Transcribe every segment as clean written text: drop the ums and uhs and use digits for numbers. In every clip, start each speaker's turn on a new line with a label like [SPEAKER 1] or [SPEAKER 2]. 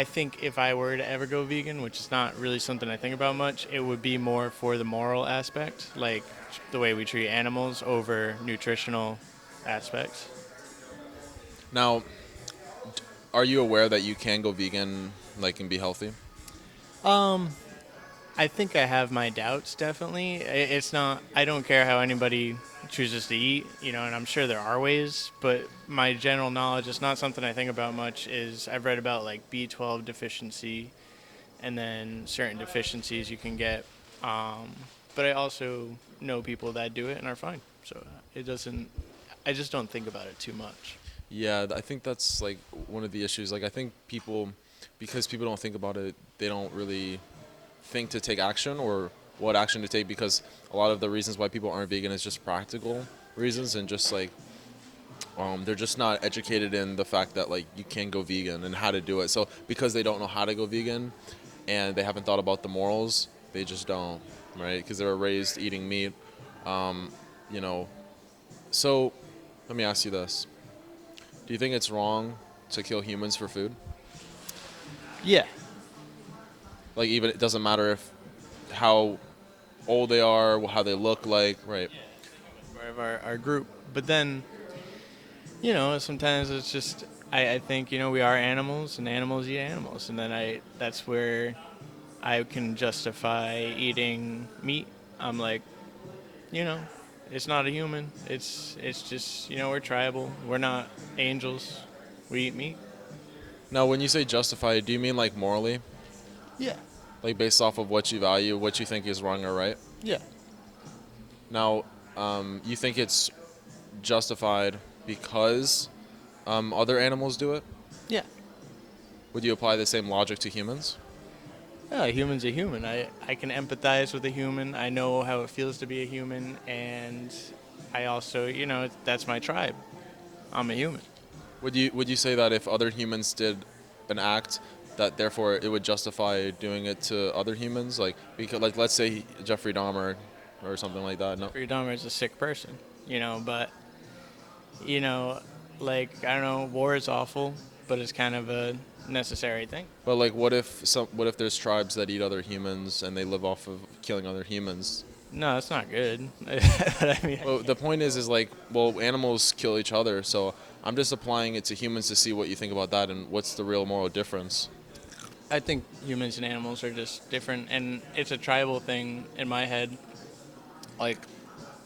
[SPEAKER 1] I think if I were to ever go vegan, which is not really something I think about much, it would be more for the moral aspect, like the way we treat animals over nutritional aspects.
[SPEAKER 2] Now, are you aware that you can go vegan, like, and be healthy?
[SPEAKER 1] I think I have my doubts, definitely. It's not, I don't care how anybody chooses to eat, and I'm sure there are ways, but my general knowledge is not something I think about much. Is I've read about like B12 deficiency and then certain deficiencies you can get. But I also know people that do it and are fine. So it doesn't, I just don't think about it too much.
[SPEAKER 2] Yeah, I think that's like one of the issues. Like, I think because people don't think about it, they don't really think to take action or what action to take, because a lot of the reasons why people aren't vegan is just practical reasons, and just like they're just not educated in the fact that like you can go vegan and how to do it. So because they don't know how to go vegan and they haven't thought about the morals, they just don't, right? Because they were raised eating meat, you know. So let me ask you this: do you think it's wrong to kill humans for food?
[SPEAKER 1] Yeah.
[SPEAKER 2] Like, even it doesn't matter if how old they are, how they look like, right?
[SPEAKER 1] Part of our group. But then, sometimes it's just, I think, we are animals and animals eat animals. And then that's where I can justify eating meat. I'm like, you know, it's not a human. It's just, we're tribal. We're not angels. We eat meat.
[SPEAKER 2] Now, when you say justify, do you mean like morally,
[SPEAKER 1] Yeah.
[SPEAKER 2] like based off of what you value, what you think is wrong or right?
[SPEAKER 1] Yeah.
[SPEAKER 2] Now, you think it's justified because other animals do it?
[SPEAKER 1] Yeah.
[SPEAKER 2] Would you apply the same logic to humans?
[SPEAKER 1] Yeah, a human's a human. I can empathize with a human. I know how it feels to be a human, and I also, that's my tribe. I'm a human.
[SPEAKER 2] Would you say that if other humans did an act, that therefore it would justify doing it to other humans? Like, because, like, let's say Jeffrey Dahmer or something like that. No.
[SPEAKER 1] Jeffrey Dahmer is a sick person, but you know, like I don't know, war is awful, but it's kind of a necessary thing.
[SPEAKER 2] But like, what if there's tribes that eat other humans and they live off of killing other humans?
[SPEAKER 1] No, that's not good. But I mean,
[SPEAKER 2] Well, the point is like, well, animals kill each other, so I'm just applying it to humans to see what you think about that and what's the real moral difference.
[SPEAKER 1] I think humans and animals are just different, and it's a tribal thing in my head, like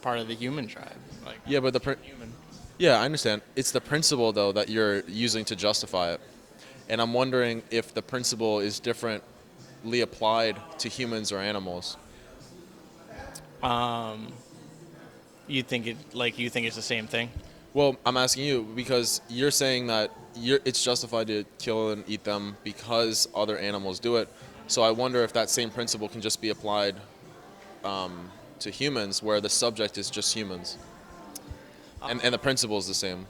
[SPEAKER 1] part of the human tribe. Like
[SPEAKER 2] Yeah, but
[SPEAKER 1] human.
[SPEAKER 2] yeah, I understand. It's the principle though that you're using to justify it, and I'm wondering if the principle is differently applied to humans or animals.
[SPEAKER 1] You think it's the same thing?
[SPEAKER 2] Well, I'm asking you because you're saying that it's justified to kill and eat them because other animals do it. So I wonder if that same principle can just be applied to humans, where the subject is just humans, and the principle is the same.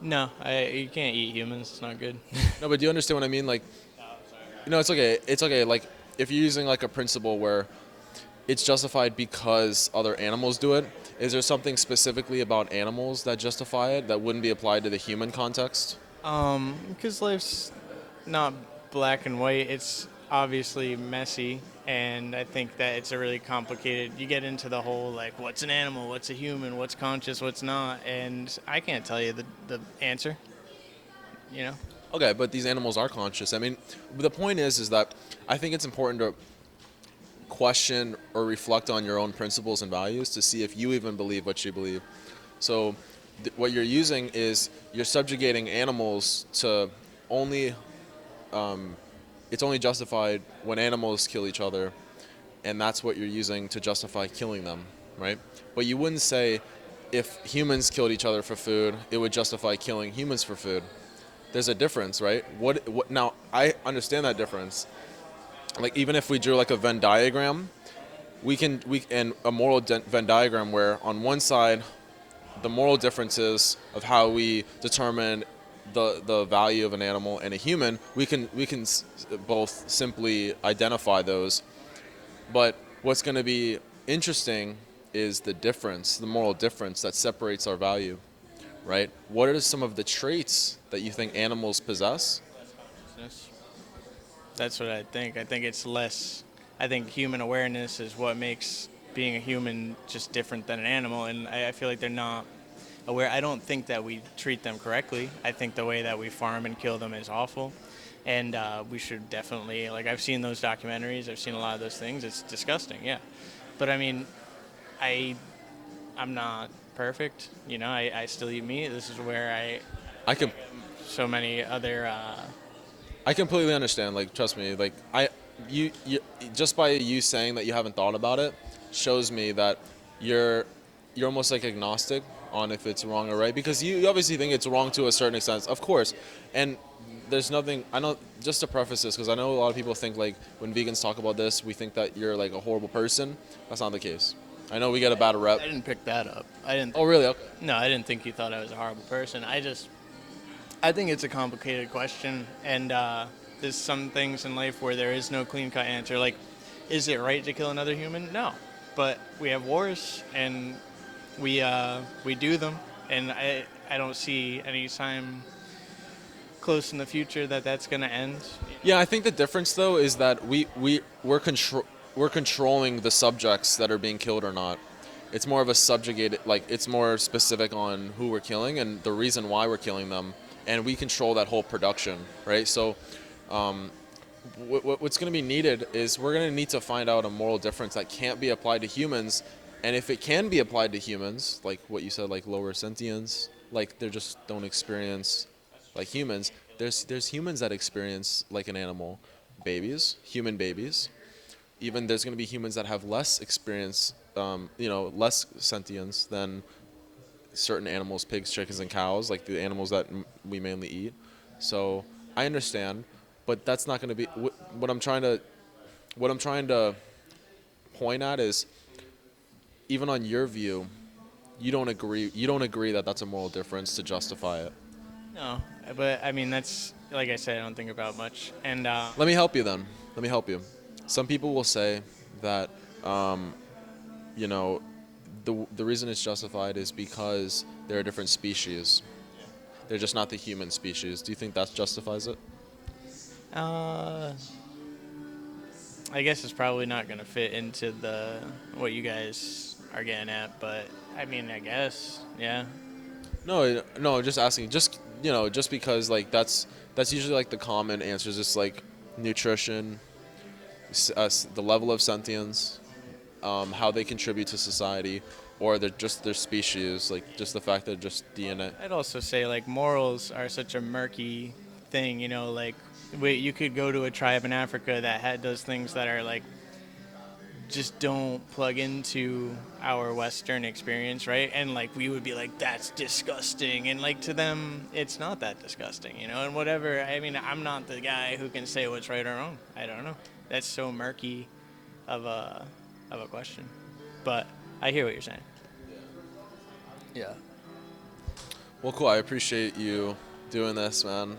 [SPEAKER 1] No, you can't eat humans. It's not good.
[SPEAKER 2] No, but do you understand what I mean? Like, it's okay. It's okay. Like, if you're using like a principle where it's justified because other animals do it, is there something specifically about animals that justify it that wouldn't be applied to the human context?
[SPEAKER 1] Because life's not black and white. It's obviously messy, and I think that it's a really complicated. You get into the whole like, what's an animal, what's a human, what's conscious, what's not, and I can't tell you the answer. You know?
[SPEAKER 2] Okay, but these animals are conscious. I mean, the point is that I think it's important to question or reflect on your own principles and values to see if you even believe what you believe. So, what you're using is you're subjugating animals to only. It's only justified when animals kill each other, and that's what you're using to justify killing them, right? But you wouldn't say if humans killed each other for food, it would justify killing humans for food. There's a difference, right? What now I understand that difference. Like, even if we drew like a Venn diagram, we and a moral Venn diagram where on one side the moral differences of how we determine the value of an animal and a human, we can both simply identify those. But what's going to be interesting is the difference, the moral difference that separates our value. right? What are some of the traits that you think animals possess?
[SPEAKER 1] Consciousness. That's what I think. I think it's less. I think human awareness is what makes being a human just different than an animal, and I feel like they're not aware. I don't think that we treat them correctly. I think the way that we farm and kill them is awful, and we should definitely like. I've seen those documentaries. I've seen a lot of those things. It's disgusting. Yeah, but I mean, I I'm not perfect. You know, I still eat meat. This is where
[SPEAKER 2] I can
[SPEAKER 1] so many other.
[SPEAKER 2] I completely understand. Like, trust me. Like, you, just by you saying that you haven't thought about it, shows me that you're, you're almost like agnostic on if it's wrong or right, because you obviously think it's wrong to a certain extent, of course. And there's nothing. I know. Just to preface this, because I know a lot of people think like when vegans talk about this, we think that you're like a horrible person. That's not the case. I know we get a bad rep.
[SPEAKER 1] I didn't pick that up. I didn't.
[SPEAKER 2] Oh, really? Okay.
[SPEAKER 1] No, I didn't think you thought I was a horrible person. I think it's a complicated question, and there's some things in life where there is no clean-cut answer. Like, is it right to kill another human? No, but we have wars, and we do them, and I don't see any time close in the future that that's going to end.
[SPEAKER 2] Yeah, I think the difference though is that we're controlling the subjects that are being killed or not. It's more of a subjugated, like it's more specific on who we're killing and the reason why we're killing them, and we control that whole production, right? So, what's going to be needed is we're going to need to find out a moral difference that can't be applied to humans, and if it can be applied to humans, like what you said, like lower sentience, like they just don't experience like humans. There's humans that experience like an animal, babies, human babies. Even there's going to be humans that have less experience, less sentience than certain animals, pigs, chickens, and cows, like the animals that we mainly eat. So I understand, but that's not going to be what I'm trying to. What I'm trying to point at is, even on your view, you don't agree. You don't agree that that's a moral difference to justify it.
[SPEAKER 1] No, but I mean that's like I said, I don't think about much, and
[SPEAKER 2] Let me help you then. Let me help you. Some people will say that, you know, the reason it's justified is because they're a different species. They're just not the human species. Do you think that justifies it?
[SPEAKER 1] uh, I guess it's probably not going to fit into the what you guys are getting at, but I mean, I guess, yeah.
[SPEAKER 2] No, no. Just asking. Just just because like that's usually like the common answers. Just like nutrition, the level of sentience, how they contribute to society, or they're just their species, like just the fact that just DNA.
[SPEAKER 1] I'd also say like morals are such a murky thing, you know, like you could go to a tribe in Africa that does things that are like just don't plug into our Western experience, right? And like we would be like, that's disgusting, and like to them, it's not that disgusting, you know. And whatever. I mean, I'm not the guy who can say what's right or wrong. I don't know. That's so murky of a question, but I hear what you're saying. Yeah.
[SPEAKER 2] Well, cool. I appreciate you doing this, man.